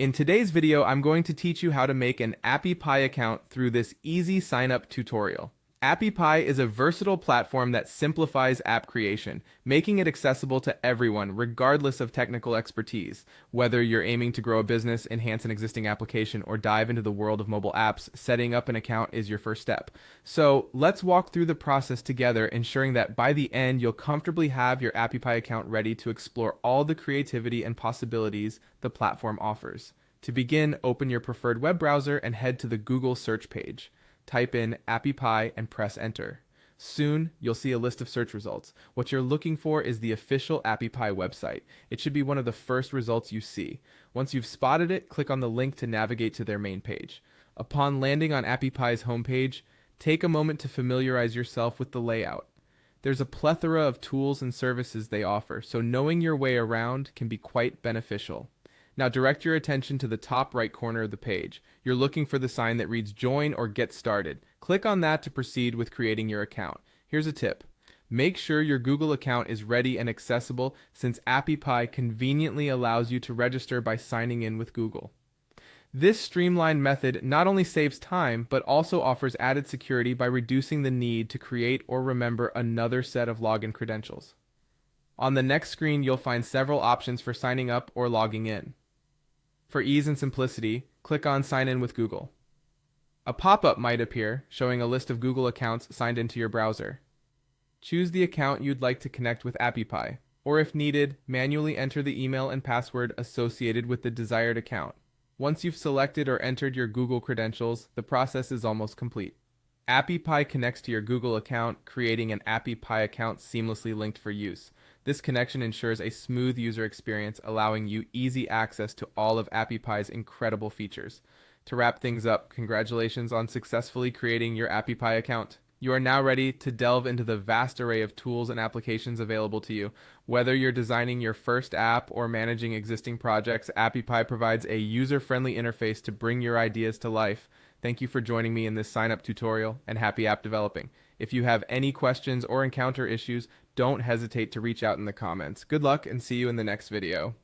In today's video, I'm going to teach you how to make an AppyPie account through this easy sign-up tutorial. AppyPie is a versatile platform that simplifies app creation, making it accessible to everyone, regardless of technical expertise. Whether you're aiming to grow a business, enhance an existing application, or dive into the world of mobile apps, setting up an account is your first step. So let's walk through the process together, ensuring that by the end, you'll comfortably have your AppyPie account ready to explore all the creativity and possibilities the platform offers. To begin, open your preferred web browser and head to the Google search page. Type in AppyPie and press enter. Soon, you'll see a list of search results. What you're looking for is the official AppyPie website. It should be one of the first results you see. Once you've spotted it, click on the link to navigate to their main page. Upon landing on AppyPie's homepage, take a moment to familiarize yourself with the layout. There's a plethora of tools and services they offer, so knowing your way around can be quite beneficial. Now direct your attention to the top right corner of the page. You're looking for the sign that reads Join or Get Started. Click on that to proceed with creating your account. Here's a tip. Make sure your Google account is ready and accessible, since AppyPie conveniently allows you to register by signing in with Google. This streamlined method not only saves time, but also offers added security by reducing the need to create or remember another set of login credentials. On the next screen, you'll find several options for signing up or logging in. For ease and simplicity, click on Sign in with Google. A pop-up might appear, showing a list of Google accounts signed into your browser. Choose the account you'd like to connect with AppyPie, or if needed, manually enter the email and password associated with the desired account. Once you've selected or entered your Google credentials, the process is almost complete. AppyPie connects to your Google account, creating an AppyPie account seamlessly linked for use. This connection ensures a smooth user experience, allowing you easy access to all of AppyPie's incredible features. To wrap things up, congratulations on successfully creating your AppyPie account. You are now ready to delve into the vast array of tools and applications available to you. Whether you're designing your first app or managing existing projects, AppyPie provides a user-friendly interface to bring your ideas to life. Thank you for joining me in this sign-up tutorial, and happy app developing. If you have any questions or encounter issues, don't hesitate to reach out in the comments. Good luck and see you in the next video.